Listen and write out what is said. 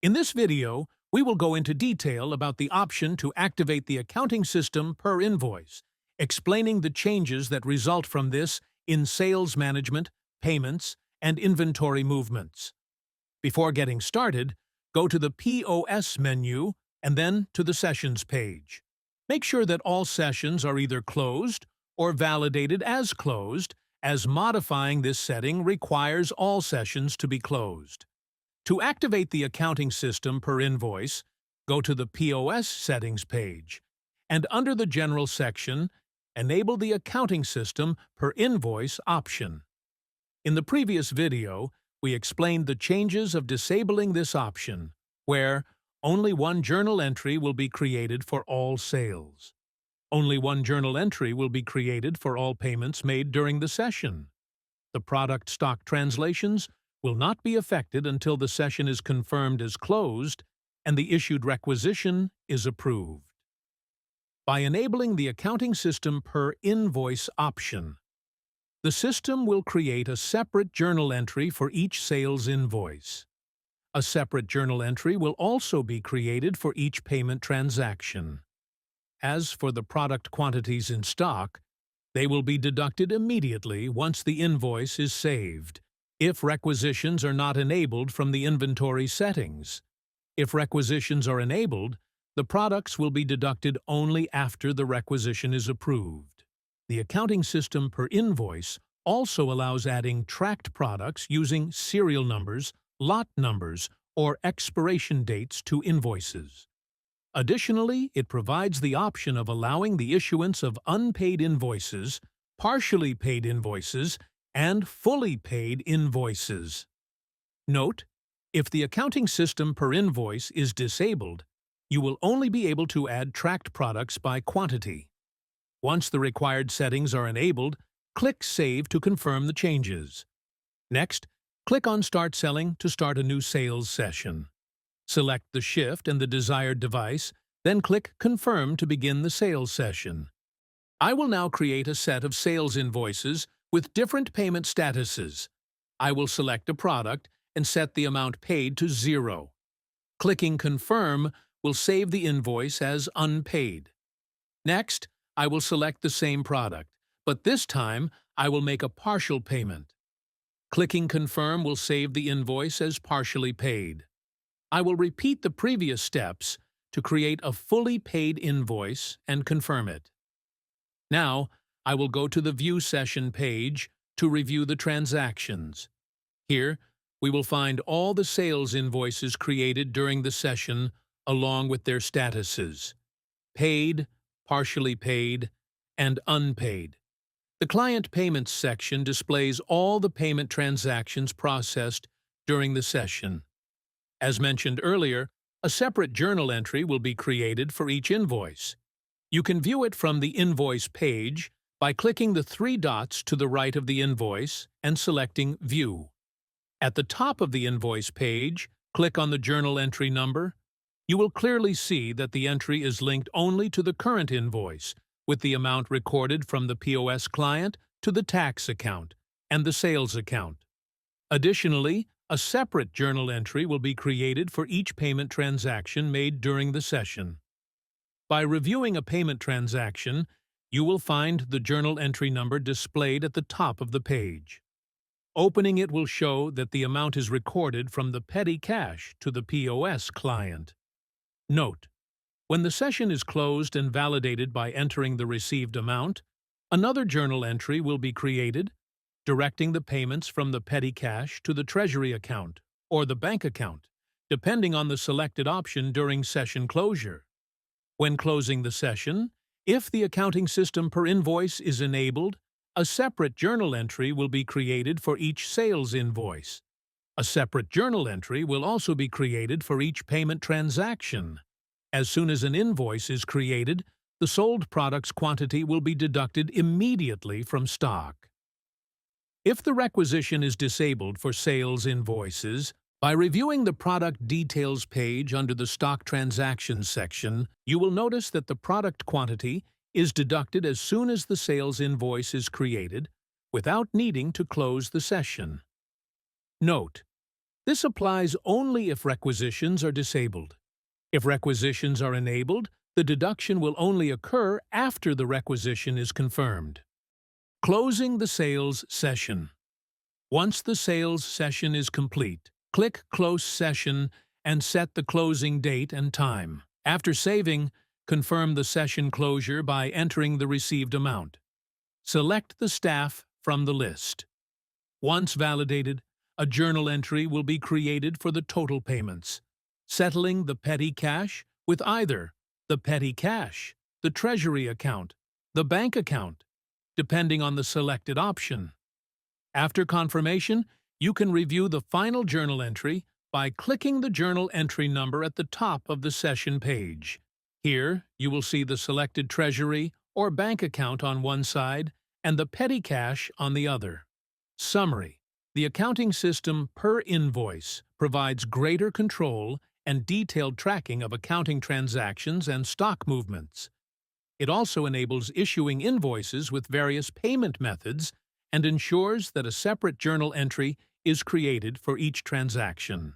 In this video, we will go into detail about the option to activate the accounting system per invoice, explaining the changes that result from this in sales management, payments, and inventory movements. Before getting started, go to the POS menu and then to the Sessions page. Make sure that all sessions are either closed or validated as closed, as modifying this setting requires all sessions to be closed. To activate the accounting system per invoice, go to the POS settings page, and under the General section, enable the accounting system per invoice option. In the previous video, we explained the changes of disabling this option, where only one journal entry will be created for all sales. Only one journal entry will be created for all payments made during the session. The product stock translations will not be affected until the session is confirmed as closed and the issued requisition is approved. By enabling the accounting system per invoice option, the system will create a separate journal entry for each sales invoice. A separate journal entry will also be created for each payment transaction. As for the product quantities in stock, they will be deducted immediately once the invoice is saved, if requisitions are not enabled from the inventory settings. If requisitions are enabled, the products will be deducted only after the requisition is approved. The accounting system per invoice also allows adding tracked products using serial numbers, lot numbers, or expiration dates to invoices. Additionally, it provides the option of allowing the issuance of unpaid invoices, partially paid invoices, and fully paid invoices. Note, if the accounting system per invoice is disabled, you will only be able to add tracked products by quantity. Once the required settings are enabled, click Save to confirm the changes. Next, click on Start Selling to start a new sales session. Select the shift and the desired device, then click Confirm to begin the sales session. I will now create a set of sales invoices with different payment statuses. I will select a product and set the amount paid to 0. Clicking Confirm will save the invoice as unpaid. Next, I will select the same product, but this time I will make a partial payment. Clicking Confirm will save the invoice as partially paid. I will repeat the previous steps to create a fully paid invoice and confirm it. Now, I will go to the View Session page to review the transactions. Here, we will find all the sales invoices created during the session along with their statuses: paid, partially paid, and unpaid. The Client Payments section displays all the payment transactions processed during the session. As mentioned earlier, a separate journal entry will be created for each invoice. You can view it from the Invoice page by clicking the 3 dots to the right of the invoice and selecting View. At the top of the invoice page, click on the journal entry number. You will clearly see that the entry is linked only to the current invoice, with the amount recorded from the POS client to the tax account and the sales account. Additionally, a separate journal entry will be created for each payment transaction made during the session. By reviewing a payment transaction, you will find the journal entry number displayed at the top of the page. Opening it will show that the amount is recorded from the petty cash to the POS client. Note: when the session is closed and validated by entering the received amount, another journal entry will be created, directing the payments from the petty cash to the treasury account or the bank account, depending on the selected option during session closure. When closing the session, if the accounting system per invoice is enabled, a separate journal entry will be created for each sales invoice. A separate journal entry will also be created for each payment transaction. As soon as an invoice is created, the sold product's quantity will be deducted immediately from stock. If the requisition is disabled for sales invoices, by reviewing the Product Details page under the Stock Transactions section, you will notice that the product quantity is deducted as soon as the sales invoice is created, without needing to close the session. Note: This applies only if requisitions are disabled. If requisitions are enabled, the deduction will only occur after the requisition is confirmed. Closing the sales session. Once the sales session is complete, click Close Session and set the closing date and time. After saving, confirm the session closure by entering the received amount. Select the staff from the list. Once validated, a journal entry will be created for the total payments, settling the petty cash with either the petty cash, the treasury account, the bank account, depending on the selected option. After confirmation, you can review the final journal entry by clicking the journal entry number at the top of the session page. Here, you will see the selected treasury or bank account on one side and the petty cash on the other. Summary: the accounting system per invoice provides greater control and detailed tracking of accounting transactions and stock movements. It also enables issuing invoices with various payment methods and ensures that a separate journal entry is created for each transaction.